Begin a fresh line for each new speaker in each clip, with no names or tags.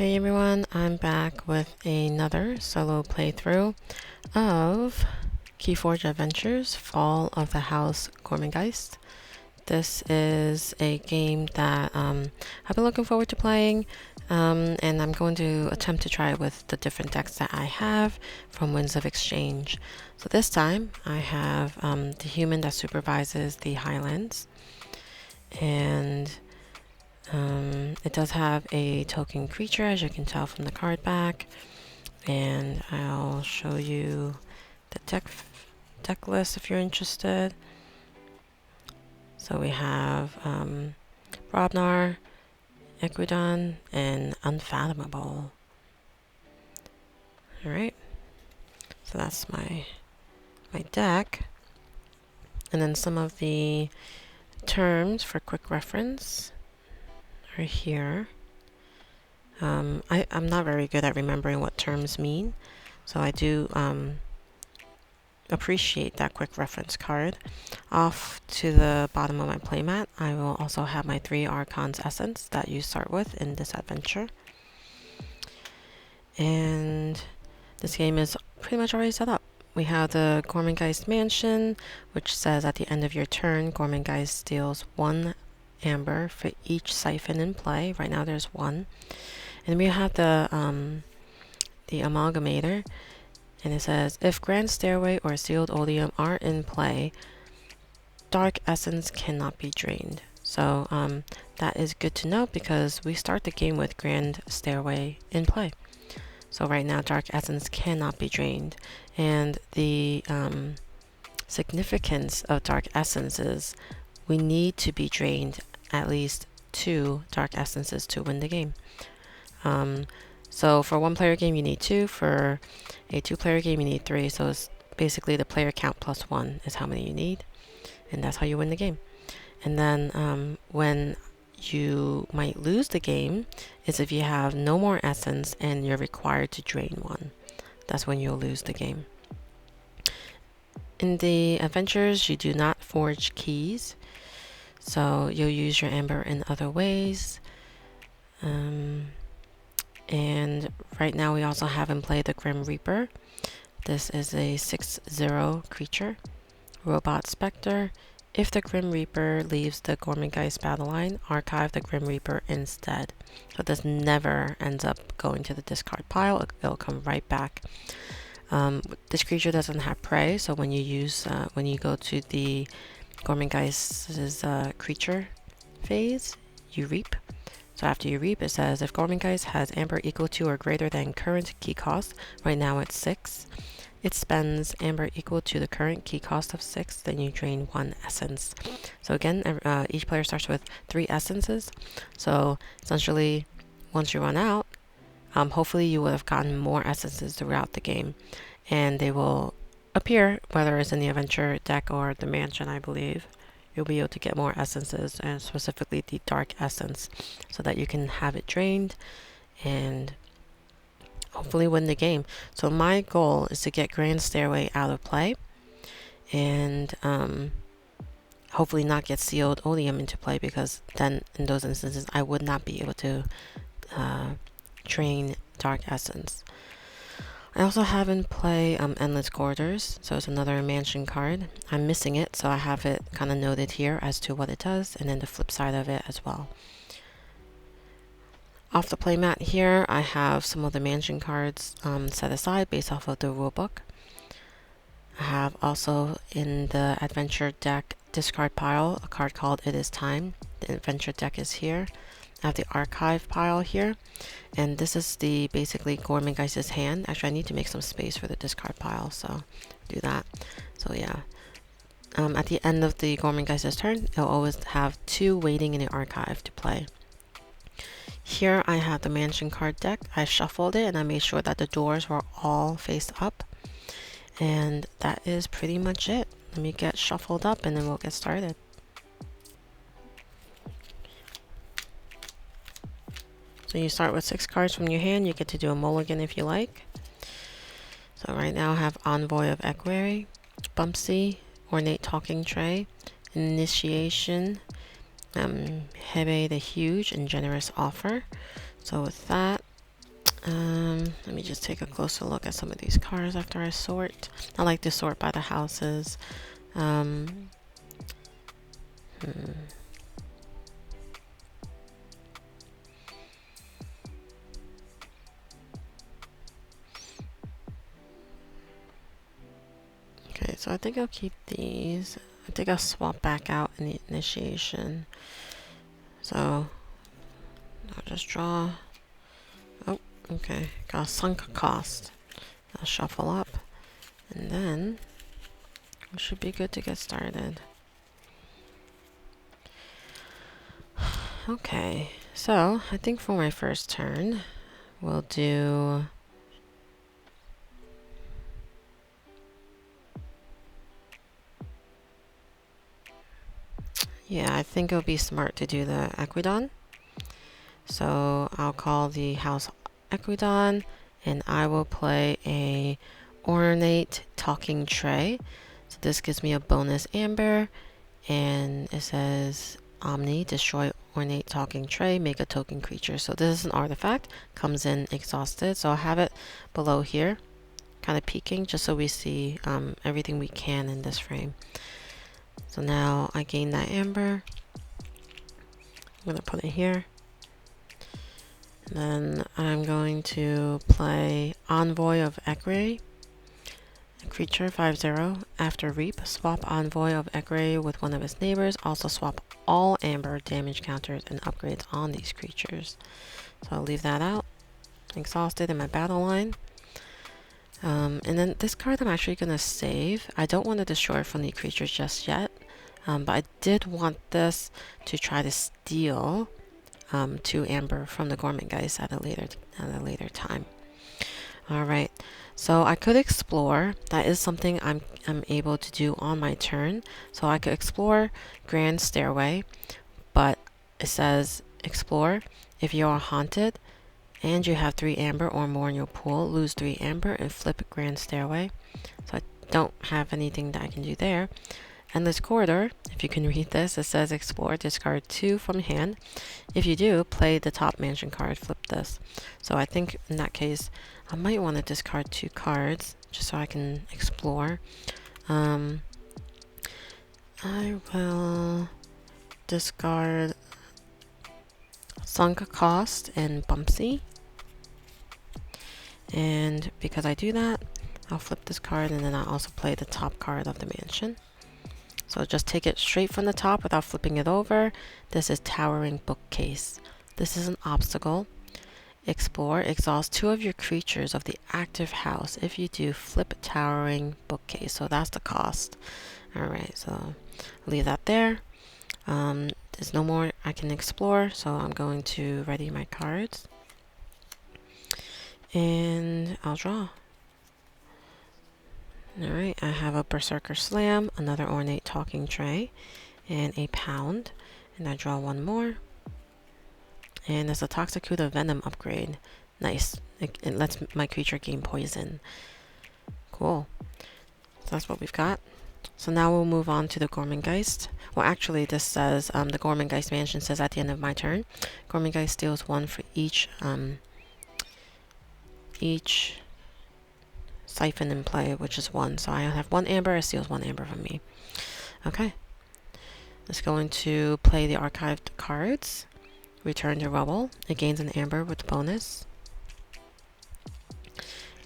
Hey everyone, I'm back with another solo playthrough of Keyforge Adventures, Fall of the House Gormangeist. This is a game that I've been looking forward to playing, and I'm going to attempt to try it with the different decks that I have from Winds of Exchange. So this time I have the human that supervises the Highlands, and it does have a token creature, as you can tell from the card back, and I'll show you the deck list if you're interested. So we have Brobnar, Equidon, and Unfathomable. Alright, so that's my deck. And then some of the terms for quick reference are here. I'm not very good at remembering what terms mean, so I do appreciate that quick reference card. Off to the bottom of my playmat, I will also have my 3 Archons Essence that you start with in this adventure. And this game is pretty much already set up. We have the Gormangeist Mansion, which says at the end of your turn, Gormangeist steals 1 amber for each siphon in play. Right now there's 1. And we have the Amalgamator, and it says, if Grand Stairway or Sealed Odium are in play, Dark Essence cannot be drained. So that is good to know because we start the game with Grand Stairway in play. So right now Dark Essence cannot be drained, and the significance of Dark Essence is we need to be drained at least 2 Dark Essences to win the game. So for 1-player game you need 2, for a 2-player game you need 3, so it's basically the player count plus 1 is how many you need, and that's how you win the game. And then when you might lose the game is if you have no more essence and you're required to drain 1. That's when you'll lose the game. In the adventures you do not forge keys, so you'll use your amber in other ways. And right now we also have in play the Grim Reaper. This is a 6/0 creature, Robot Spectre. If the Grim Reaper leaves the Gormangeist battle line, archive the Grim Reaper instead. So this never ends up going to the discard pile, it'll come right back. This creature doesn't have prey, so when you use when you go to the Gormangeist's creature phase, you reap. So after you reap, it says if Gormangeist has amber equal to or greater than current key cost, right now it's 6, it spends amber equal to the current key cost of 6, then you drain 1 essence. So again, each player starts with 3 essences. So essentially, once you run out, hopefully you would have gotten more essences throughout the game, and they will appear, whether it's in the adventure deck or the mansion, I believe. You'll be able to get more essences, and specifically the dark essence, so that you can have it drained and hopefully win the game. So my goal is to get Grand Stairway out of play and hopefully not get Sealed Odium into play, because then in those instances I would not be able to drain Dark Essence. I also have in play Endless Corridors, so it's another mansion card. I'm missing it, so I have it kind of noted here as to what it does, and then the flip side of it as well. Off the playmat here, I have some of the mansion cards set aside based off of the rulebook. I have also in the adventure deck discard pile a card called It Is Time. The adventure deck is here. I have the archive pile here, and this is the basically Gormangeist's hand. Actually, I need to make some space for the discard pile, so do that. So yeah, at the end of the Gormangeist's turn, it'll always have 2 waiting in the archive to play. Here I have the mansion card deck. I shuffled it and I made sure that the doors were all faced up, and that is pretty much it. Let me get shuffled up and then we'll get started. So you start with 6 cards from your hand. You get to do a mulligan if you like. So right now I have Envoy of Equerry, Bumpsy, Ornate Talking Tray, Initiation, Hebe the Huge, and Generous Offer. So with that, Let me just take a closer look at some of these cards after I sort. I like to sort by the houses. Hmm. Okay, so I think I'll keep these. I think I'll swap back out in the initiation. So I'll just draw. Oh, okay. Got a sunk cost. I'll shuffle up. And then we should be good to get started. Okay, so I think for my first turn, we'll do... Yeah, I think it'll be smart to do the Equidon. So I'll call the house Equidon, and I will play a ornate talking tray. So this gives me a bonus amber, and it says Omni, destroy ornate talking tray, make a token creature. So this is an artifact, comes in exhausted. So I'll have it below here, kind of peeking, just so we see everything we can in this frame. So now I gain that amber. I'm going to put it here. And then I'm going to play Envoy of Ekray. Creature 5/0. After Reap, swap Envoy of Ekray with one of its neighbors. Also swap all amber damage counters and upgrades on these creatures. So I'll leave that out. Exhausted in my battle line. And then this card I'm actually going to save. I don't want to destroy friendly creatures just yet. But I did want this to try to steal 2 amber from the Gormangeist at a later time. All right, so I could explore. That is something I'm able to do on my turn. So I could explore Grand Stairway, but it says explore if you are haunted and you have 3 amber or more in your pool, lose 3 amber and flip Grand Stairway. So I don't have anything that I can do there. Endless Corridor, if you can read this, it says explore, discard 2 from hand. If you do, play the top mansion card, flip this. So I think in that case, I might want to discard 2 cards just so I can explore. I will discard Sunk Cost and Bumpsy. And because I do that, I'll flip this card and then I'll also play the top card of the mansion. So just take it straight from the top without flipping it over. This is Towering Bookcase. This is an obstacle. Explore, exhaust 2 of your creatures of the active house. If you do, flip Towering Bookcase. So that's the cost. Alright, so I'll leave that there. There's no more I can explore, so I'm going to ready my cards. And I'll draw. Alright, I have a Berserker Slam, another Ornate Talking Tray, and a Pound. And I draw 1 more. And there's a Toxicuda Venom upgrade. Nice. It lets my creature gain poison. Cool. So that's what we've got. So now we'll move on to the Gormangeist. Well, actually, this says, the Gormangeist Mansion says at the end of my turn, Gormangeist steals 1 for each siphon in play, which is 1. So I have 1 amber, it steals 1 amber from me. Okay. Let's go into play the archived cards. Return to rubble. It gains an amber with bonus.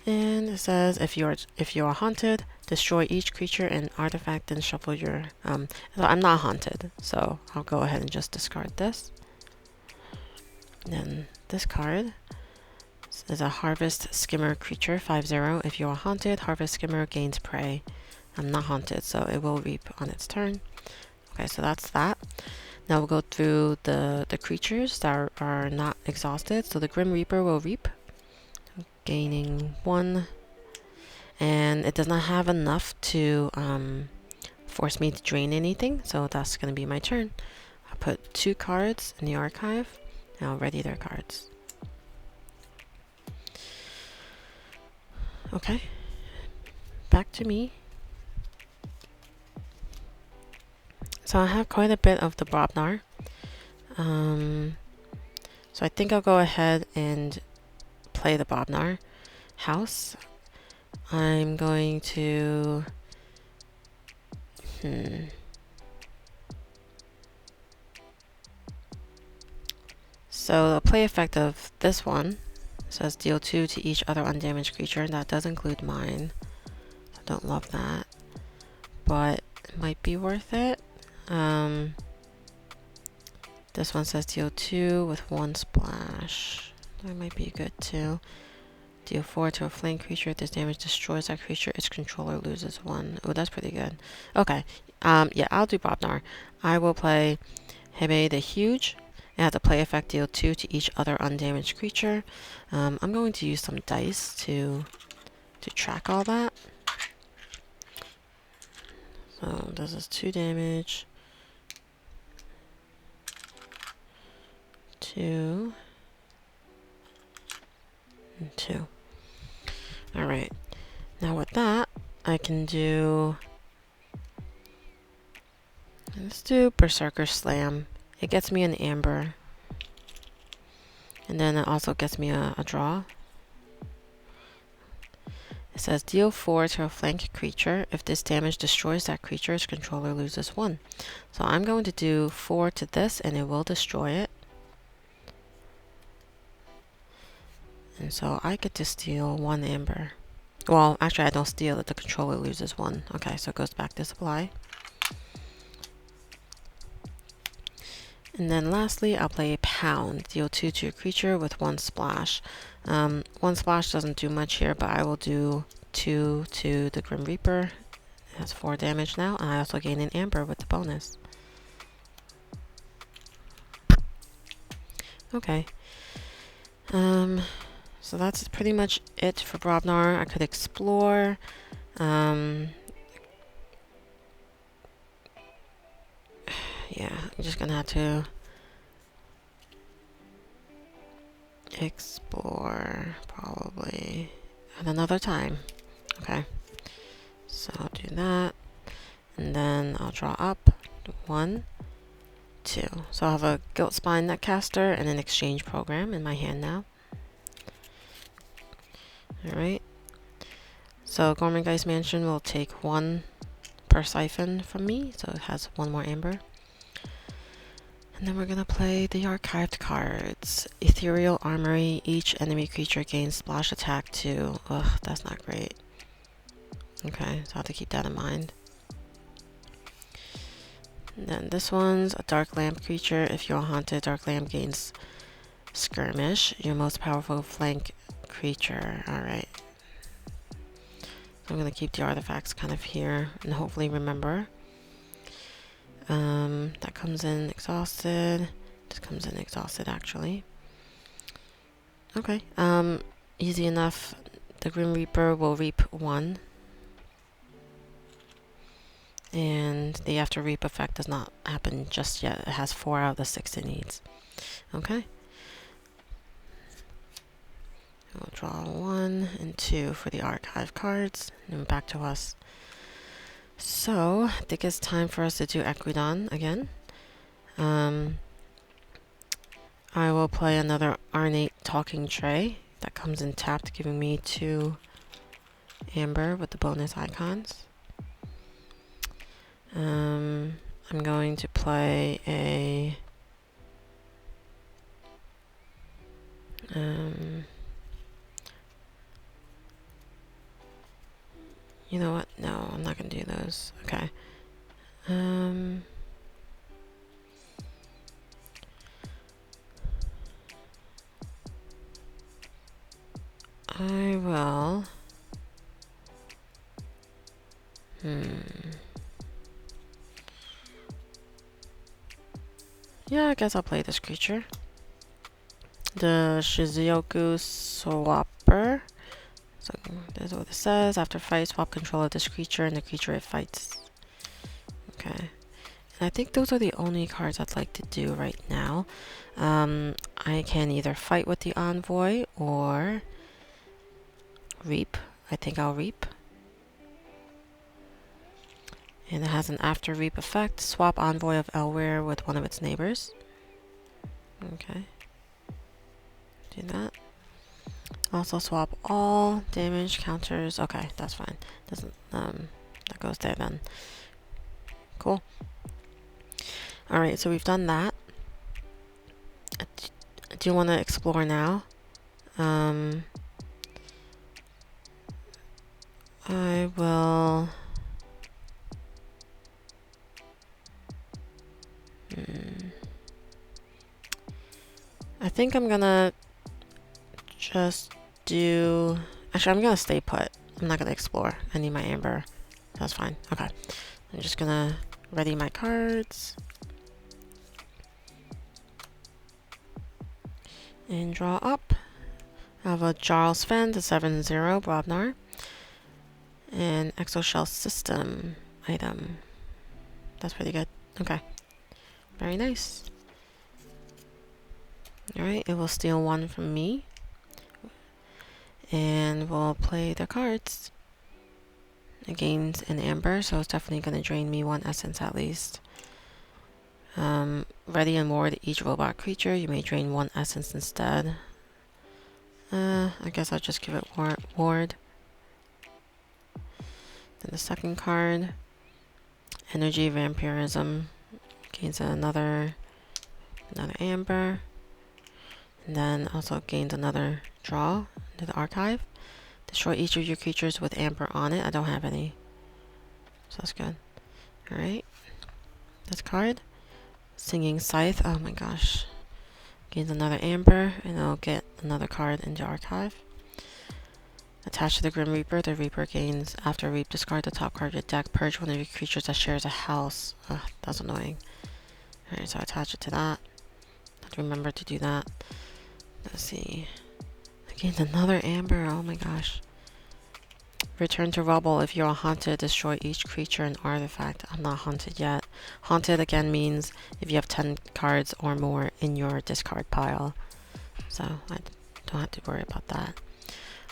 And it says if you are haunted, destroy each creature and artifact and shuffle your so I'm not haunted, so I'll go ahead and just discard this. Then this card is a Harvest Skimmer creature, 5/0. If you are haunted, Harvest Skimmer gains prey. I'm not haunted, so it will reap on its turn. Okay, so that's that. Now we'll go through the creatures that are not exhausted. So the Grim Reaper will reap, gaining 1. And it does not have enough to force me to drain anything, so that's going to be my turn. I'll put 2 cards in the archive, and I'll ready their cards. Okay, back to me. So I have quite a bit of the Brobnar. So I think I'll go ahead and play the Bobnar house, I'm going to... So the play effect of this one says deal 2 to each other undamaged creature, and that does include mine. I don't love that, but it might be worth it. This one says deal 2 with 1 splash. That might be good too. Deal 4 to a flank creature. If this damage destroys that creature, its controller loses 1. Oh, that's pretty good. Okay. Yeah, I'll do Bobnar. I will play Hebe the Huge. And have the play effect deal 2 to each other undamaged creature. I'm going to use some dice to track all that. So this is 2 damage. 2 and 2. Alright. Now with that, I can do... Let's do Berserker Slam. It gets me an amber. And then it also gets me a draw. It says deal 4 to a flank creature. If this damage destroys that creature, its controller loses 1. So I'm going to do 4 to this and it will destroy it. And so I get to steal 1 amber. Well, actually I don't steal it, the controller loses 1. Okay, so it goes back to supply. And then lastly, I'll play a Pound. Deal 2 to a creature with 1 splash. 1 splash doesn't do much here, but I will do 2 to the Grim Reaper. It has 4 damage now, and I also gain an amber with the bonus. Okay. So that's pretty much it for Bobnar. I could explore. Yeah, I'm just gonna have to explore probably at another time. Okay, so I'll do that, and then I'll draw up 1, 2. So I'll have a Guilt Spine Netcaster and an Exchange Program in my hand now. Alright, so Gormangeist Mansion will take 1 per siphon from me, so it has 1 more amber. And then we're going to play the archived cards. Ethereal Armory. Each enemy creature gains splash attack 2. Ugh, that's not great. Okay, so I have to keep that in mind. And then this one's a Dark Lamp creature. If you're haunted, Dark Lamp gains Skirmish. Your most powerful flank creature. Alright. So I'm going to keep the artifacts kind of here and hopefully remember. That comes in exhausted. This comes in exhausted actually. Okay. Easy enough. The Grim Reaper will reap 1. And the after reap effect does not happen just yet. It has 4 out of the 6 it needs. Okay. We'll draw 1 and 2 for the archive cards. And back to us. So, I think it's time for us to do Equidon again. I will play another Ornate Talking Tray that comes in tapped, giving me 2 amber with the bonus icons. I'm going to play a... you know what? No, I'm not going to do those. Okay. I will... Yeah, I guess I'll play this creature. The Shizuoku Swapper. So this is what it says. After fight, swap control of this creature and the creature it fights. Okay. And I think those are the only cards I'd like to do right now. I can either fight with the Envoy or reap. I think I'll reap. And it has an after reap effect. Swap Envoy of Elware with one of its neighbors. Okay. Do that. Also swap all damage counters. Okay, that's fine. Doesn't that goes there then. Cool. Alright, so we've done that. Do you want to explore now? I will... I think I'm gonna just do... Actually, I'm gonna stay put. I'm not gonna explore. I need my amber. That's fine. Okay. I'm just gonna ready my cards. And draw up. I have a Jarl Sven, the 7/0 Brobnar. And Exoshell System item. That's pretty good. Okay. Very nice. Alright, it will steal one from me. And we'll play the cards. It gains an amber, so it's definitely going to drain me one essence at least. Ready and ward each robot creature. You may drain one essence instead. I guess I'll just give it ward. Then the second card. Energy Vampirism. Gains another amber. And then also gains another draw to the archive. Destroy each of your creatures with amber on it. I don't have any. So that's good. Alright. This card. Singing Scythe. Oh my gosh. Gains another amber. And I'll get another card into archive. Attached to the Grim Reaper. The Reaper gains, after Reap, discard the top card of your deck. Purge one of your creatures that shares a house. Ugh, that's annoying. Alright, so I attach it to that. Have to remember to do that. Let's see. I gained another amber. Oh my gosh. Return to rubble. If you're haunted, destroy each creature and artifact. I'm not haunted yet. Haunted again means if you have 10 cards or more in your discard pile. So I don't have to worry about that.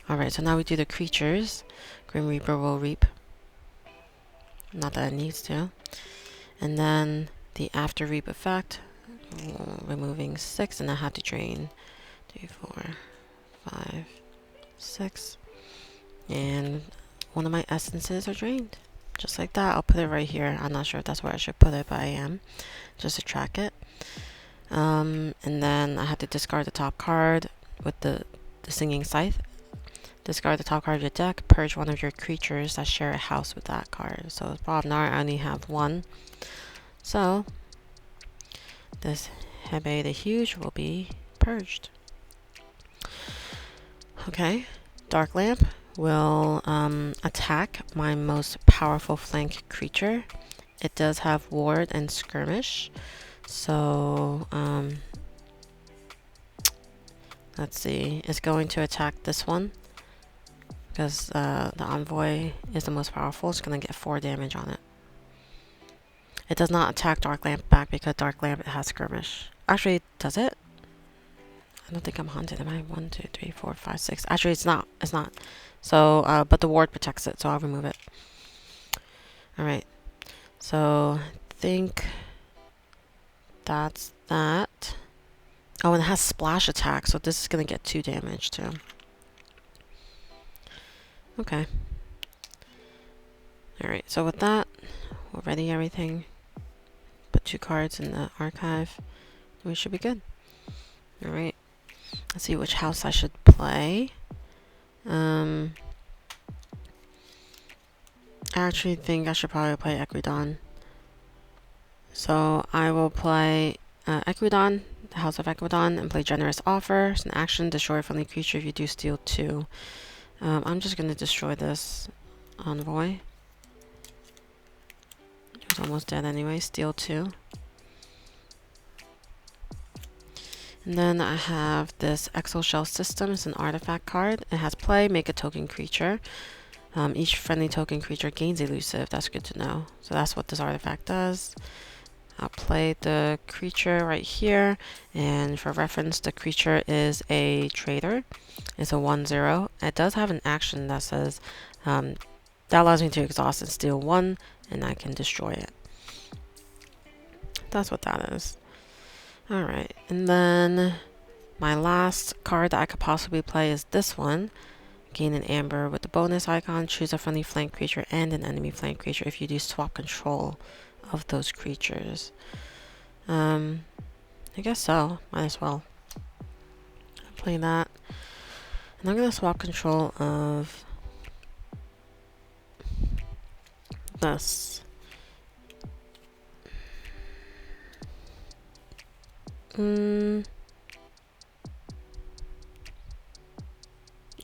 Alright, so now we do the creatures. Grim Reaper will reap. Not that it needs to. And then the after reap effect. Removing 6, and I have to drain 3, 4, 5, 6. And one of my essences are drained. Just like that. I'll put it right here. I'm not sure if that's where I should put it, but I am. Just to track it. And then I have to discard the top card with the Singing Scythe. Discard the top card of your deck. Purge one of your creatures that share a house with that card. So Brobnar, I only have one. So this Hebe the Huge will be purged. Okay. Dark Lamp will attack my most powerful flank creature. It does have ward and skirmish. So let's see. It's going to attack this one. Because the Envoy is the most powerful. It's going to get 4 damage on it. It does not attack Dark Lamp back because Dark Lamp has skirmish. Actually, does it? I don't think I'm haunted. Am I? 1, 2, 3, 4, 5, 6. Actually, it's not. It's not. So, but the ward protects it, so I'll remove it. Alright. So, I think that's that. Oh, and it has splash attack, so this is going to get 2 damage too. Okay. Alright, so with that, we'll ready everything. Put 2 cards in the archive. We should be good. Alright. Let's see which house I should play. I actually think I should probably play Equidon. So I will play Equidon, the House of Equidon, and play Generous Offer. It's an action, destroy a friendly creature if you do steal 2. I'm just going to destroy this Envoy. It's almost dead anyway. Steal 2. And then I have this Exoshell System. It's an artifact card. It has play, make a token creature. Each friendly token creature gains elusive. That's good to know. So that's what this artifact does. I'll play the creature right here. And for reference, the creature is a trader. It's a 1/0. It does have an action that says that allows me to exhaust and steal 1, and I can destroy it. That's what that is. Alright, and then my last card that I could possibly play is this one. Gain an amber with the bonus icon. Choose a friendly flank creature and an enemy flank creature if you do swap control of those creatures. I guess so. Might as well play that. And I'm going to swap control of this.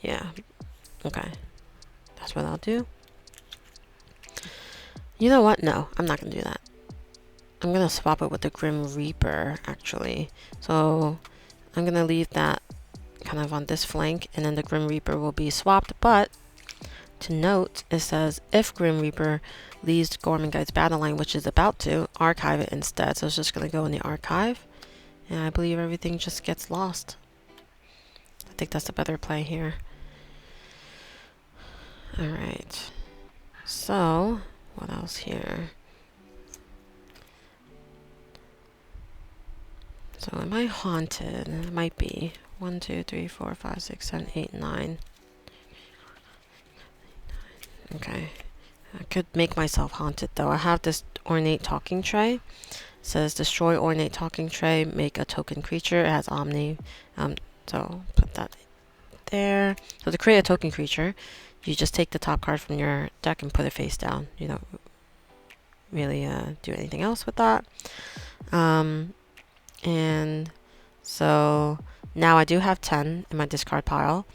Yeah. Okay. That's what I'll do. You know what? No, I'm not going to do that. I'm going to swap it with the Grim Reaper, actually. So I'm going to leave that kind of on this flank, and then the Grim Reaper will be swapped. But to note, it says if Grim Reaper leaves Gormangeist battle line, which is about to, archive it instead. So it's just going to go in the archive. And I believe everything just gets lost. I think that's a better play here. Alright. So, what else here? So am I haunted? It might be. 1, 2, 3, 4, 5, 6, 7, 8, 9. Okay. I could make myself haunted though. I have this ornate talking tray. It says destroy ornate talking tray, make a token creature. It has Omni. So put that there. So to create a token creature, you just take the top card from your deck and put it face down. You don't really do anything else with that. And so now I do have 10 in my discard pile.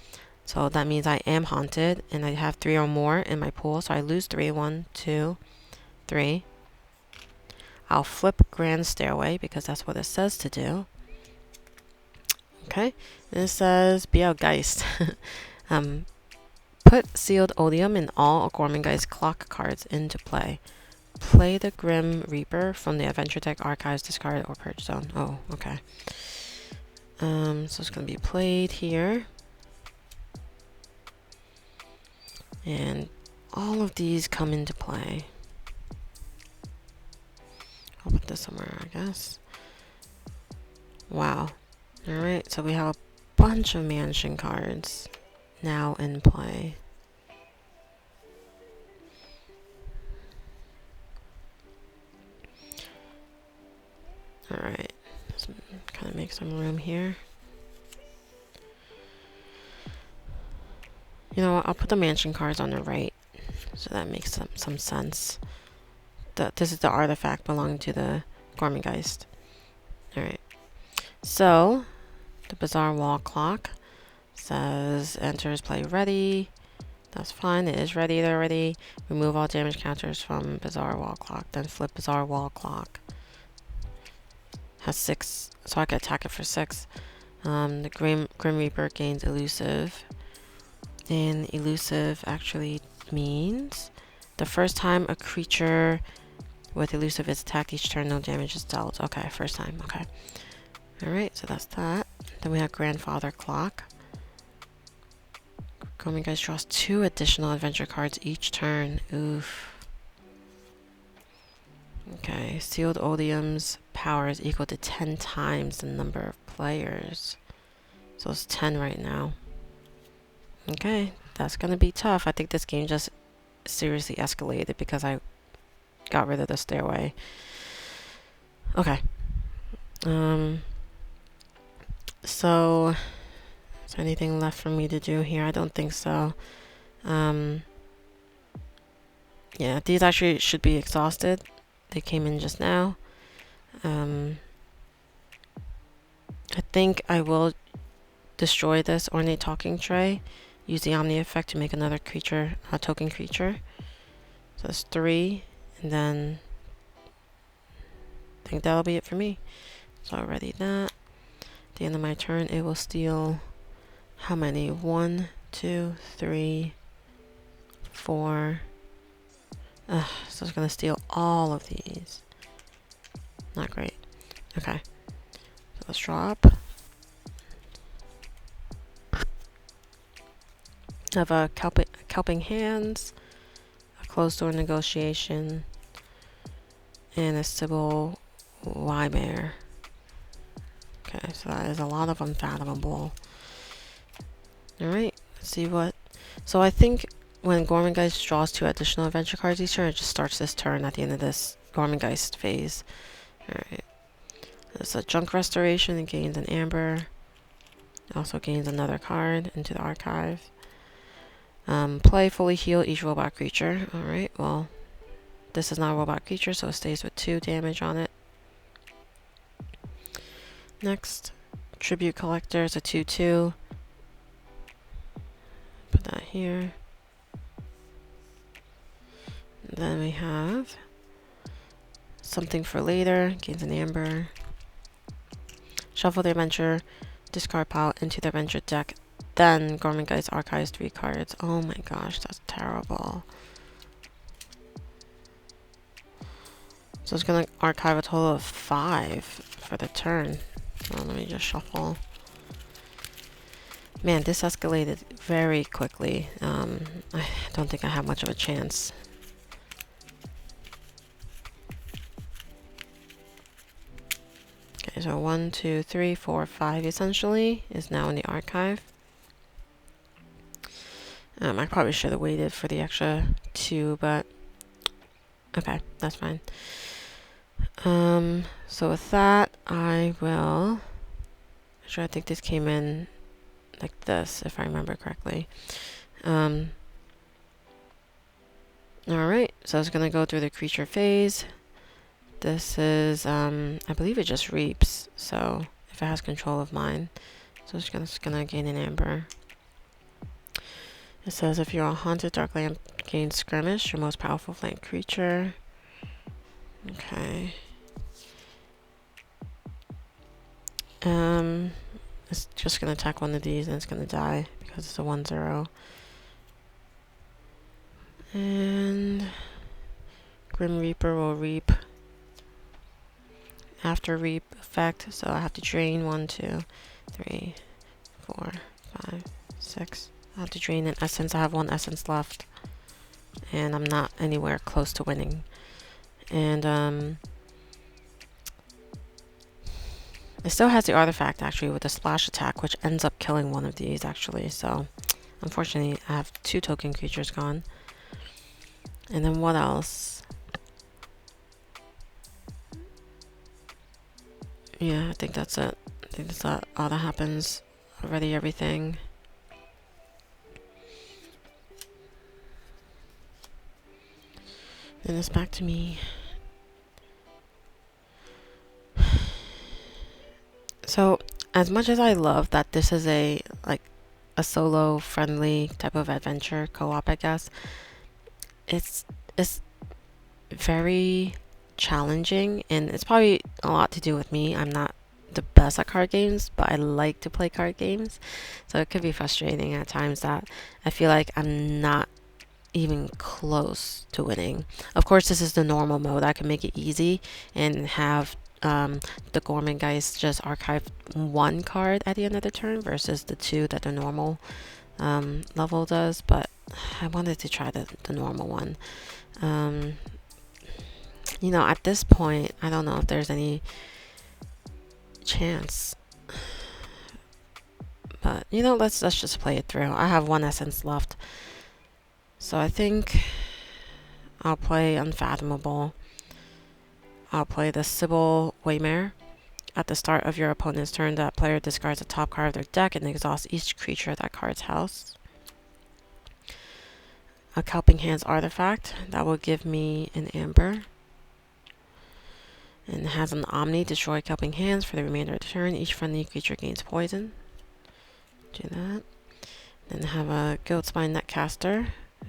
So that means I am haunted, and I have 3 or more in my pool. So I lose 3. 1, 2, 3. I'll flip Grand Stairway because that's what it says to do. Okay. And it says Gormangeist. Put Sealed Odium and all Gormangeist clock cards into play. Play the Grim Reaper from the Adventure Deck Archives, discard or purge zone. Oh, okay. So it's going to be played here. And all of these come into play. I'll put this somewhere, I guess. Wow. Alright, so we have a bunch of mansion cards now in play. Alright, let's kind of make some room here. You know what, I'll put the mansion cards on the right, so that makes some sense. This is the artifact belonging to the Gormangeist. Alright, so the Bizarre Wall Clock says enters play ready. That's fine, it is ready already. Remove all damage counters from Bizarre Wall Clock, then flip Bizarre Wall Clock. Has 6, so I can attack it for 6. The Grim Reaper gains elusive. And elusive actually means the first time a creature with elusive is attacked each turn, no damage is dealt. Okay, first time, okay. Alright, so that's that. Then we have Grandfather Clock. Gormangeist draws 2 additional adventure cards each turn. Oof. Okay, Sealed Odium's power is equal to 10 times the number of players. So it's 10 right now. Okay, that's gonna be tough. I think this game just seriously escalated because I got rid of the stairway. Okay. So is there anything left for me to do here? I don't think so. Yeah, these actually should be exhausted. They came in just now. I think I will destroy this ornate talking tray. Use the Omni effect to make another creature, a token creature. So that's 3, and then I think that'll be it for me. So already that. At the end of my turn, it will steal how many? 1, 2, 3, 4. So it's gonna steal all of these. Not great. Okay. So let's draw up. Have a Kelping Hands, a Closed Door Negotiation, and a Sybil Wymare. Okay, so So that is a lot of unfathomable. Alright, let's see what... So I think when Gormangeist draws 2 additional adventure cards each turn, it just starts this turn at the end of this Gormangeist phase. Alright. There's a junk restoration, it gains an amber. It also gains another card into the archive. Play fully heal each robot creature. Alright, well, this is not a robot creature, so it stays with 2 damage on it. Next, Tribute Collector is a 2/2. Put that here. And then we have Something for Later, gains an amber. Shuffle the adventure, discard pile into the adventure deck. Then Gormangeist archives 3 cards. Oh my gosh, that's terrible. So it's gonna archive a total of 5 for the turn. Well, let me just shuffle. Man, this escalated very quickly. I don't think I have much of a chance. Okay, so 1, 2, 3, 4, 5 essentially is now in the archive. I probably should have waited for the extra 2, but okay, that's fine. So with that, I will... Actually, I think this came in like this, if I remember correctly. Alright, so it's gonna go through the creature phase. This is, I believe it just reaps, so if it has control of mine. So it's just gonna gain an amber. It says if you're a haunted darkland, gain skirmish, your most powerful flank creature. Okay. It's just gonna attack one of these and it's gonna die because it's a 1/0. And Grim Reaper will reap after reap effect, so I have to drain 1, 2, 3, 4, 5, 6. I have to drain an essence. I have 1 essence left, and I'm not anywhere close to winning. And it still has the artifact actually with a splash attack, which ends up killing one of these actually. So unfortunately, I have 2 token creatures gone. And then what else? Yeah, I think that's it. I think that's all that happens. Already everything. Then it's back to me. So, as much as I love that this is a solo friendly type of adventure co-op, I guess, it's very challenging, and it's probably a lot to do with me. I'm not the best at card games, but I like to play card games, so it could be frustrating at times that I feel like I'm not even close to winning. Of course, this is the normal mode. I can make it easy and have the Gormangeist just archive 1 card at the end of the turn versus the 2 that the normal level does, but I wanted to try the normal one. You know, at this point, I don't know if there's any chance, but you know, let's just play it through. I have 1 essence left, so I think I'll play Unfathomable. I'll play the Sybil Waymare. At the start of your opponent's turn, that player discards the top card of their deck and exhausts each creature at that card's house. A Helping Hands artifact that will give me an amber. And it has an Omni, destroy Helping Hands for the remainder of the turn. Each friendly creature gains poison. Do that. Then have a Goat Spine Netcaster,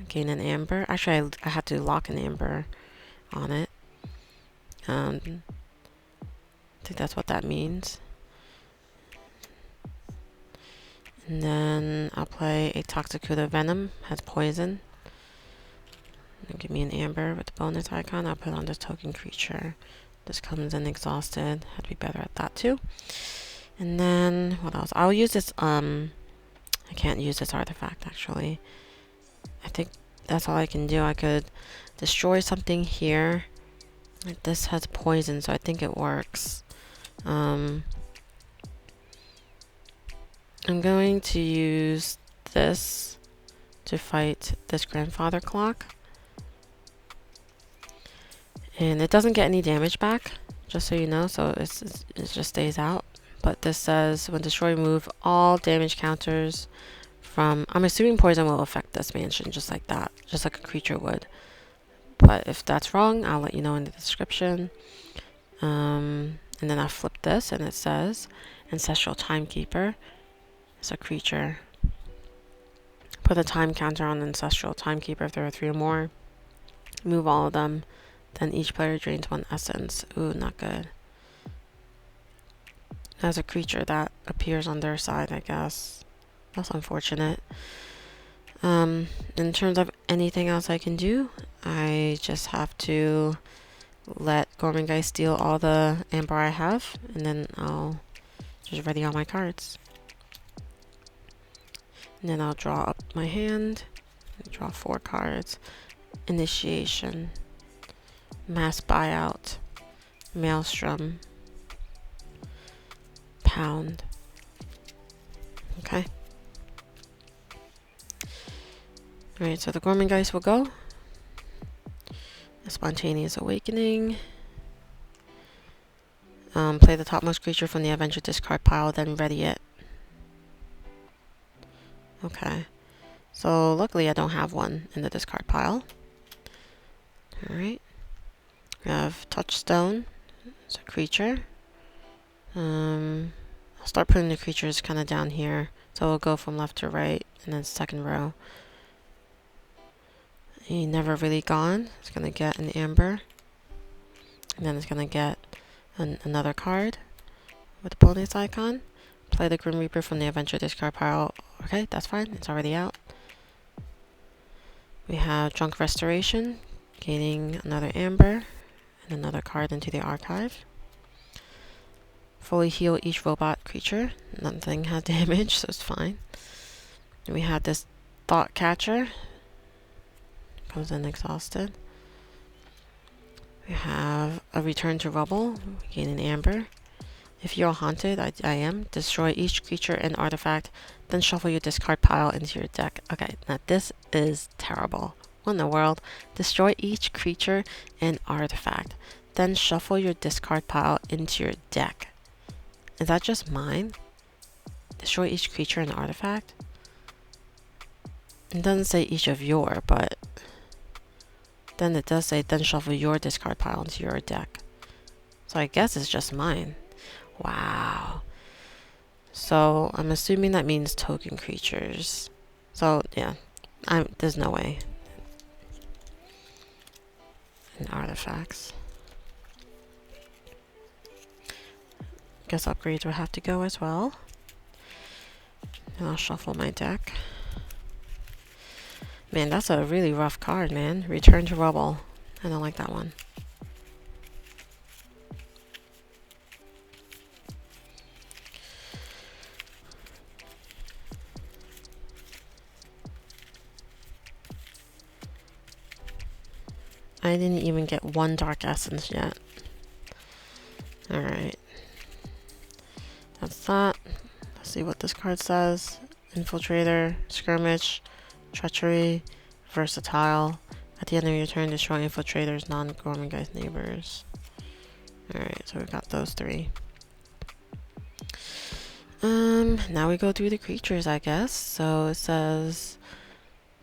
gain an amber. Actually, I had to lock an amber on it. I think that's what that means. And then I'll play a Toxicuda Venom, has poison. And give me an amber with the bonus icon. I'll put it on this token creature. This comes in exhausted. Had to be better at that too. And then what else? I'll use this. I can't use this artifact actually. I think that's all I can do. I could destroy something here. Like this has poison, so I think it works. I'm going to use this to fight this grandfather clock. And it doesn't get any damage back, just so you know, so it just stays out. But this says, when destroyed, remove all damage counters from... I'm assuming poison will affect this mansion just like that, just like a creature would. But if that's wrong, I'll let you know in the description. And then I flip this, and it says, Ancestral Timekeeper. It's a creature. Put a time counter on Ancestral Timekeeper if there are 3 or more. Move all of them. Then each player drains 1 essence. Ooh, not good. As a creature that appears on their side, I guess. That's unfortunate. In terms of anything else I can do, I just have to let Gormangeist steal all the amber I have, and then I'll just ready all my cards. And then I'll draw up my hand. Draw 4 cards. Initiation. Mass Buyout. Maelstrom. Pound. Okay. Alright, so the Gormangeist will go. A Spontaneous Awakening. Play the topmost creature from the Adventure discard pile, then ready it. Okay. So luckily I don't have one in the discard pile. Alright. We have Touchstone. It's a creature. I'll start putting the creatures kind of down here. So we'll go from left to right, and then second row. He never really gone. It's going to get an amber. And then it's going to get another card with the bonus icon. Play the Grim Reaper from the Adventure discard pile. Okay, that's fine. It's already out. We have Drunk Restoration, gaining another amber and another card into the archive. Fully heal each robot creature. Nothing has damage, so it's fine. And we have this Thought Catcher. Comes in exhausted. We have a Return to Rubble, gain an amber. If you're haunted, I am. Destroy each creature and artifact, then shuffle your discard pile into your deck. Okay, now this is terrible. What in the world? Destroy each creature and artifact, then shuffle your discard pile into your deck. Is that just mine? Destroy each creature and artifact? It doesn't say each of your, but then it does say then shuffle your discard pile into your deck. So I guess it's just mine. Wow. So I'm assuming that means token creatures. So yeah, there's no way. And artifacts. Guess upgrades would have to go as well. And I'll shuffle my deck. Man, that's a really rough card, man. Return to Rubble. I don't like that one. I didn't even get 1 Dark Essence yet. Alright. That's that. Let's see what this card says. Infiltrator, Skirmish, Treachery, Versatile. At the end of your turn, destroy Infiltrator's non-Gormangeist neighbors. Alright, so we've got those 3. Now we go through the creatures, I guess. So it says,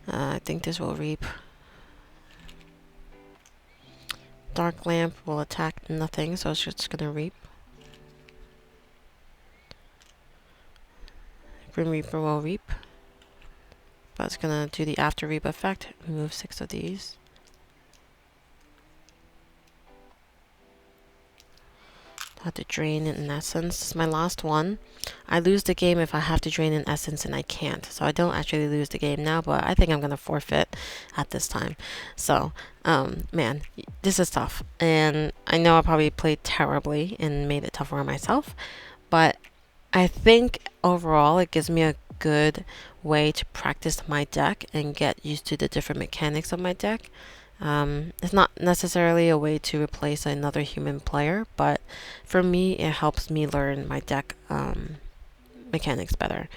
I think this will reap. Dark Lamp will attack nothing, so it's just gonna reap. Grim Reaper will reap, but it's gonna do the after reap effect. Remove 6 of these. I have to drain an essence. This is my last one. I lose the game if I have to drain an essence, and I can't. So I don't actually lose the game now, but I think I'm gonna forfeit at this time. So, man, this is tough. And I know I probably played terribly and made it tougher on myself, but I think overall it gives me a good way to practice my deck and get used to the different mechanics of my deck. It's not necessarily a way to replace another human player, but for me it helps me learn my deck mechanics better.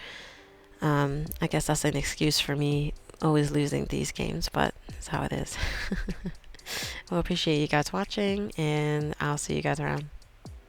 I guess that's an excuse for me always losing these games, but it's how it is. Well, appreciate you guys watching, and I'll see you guys around.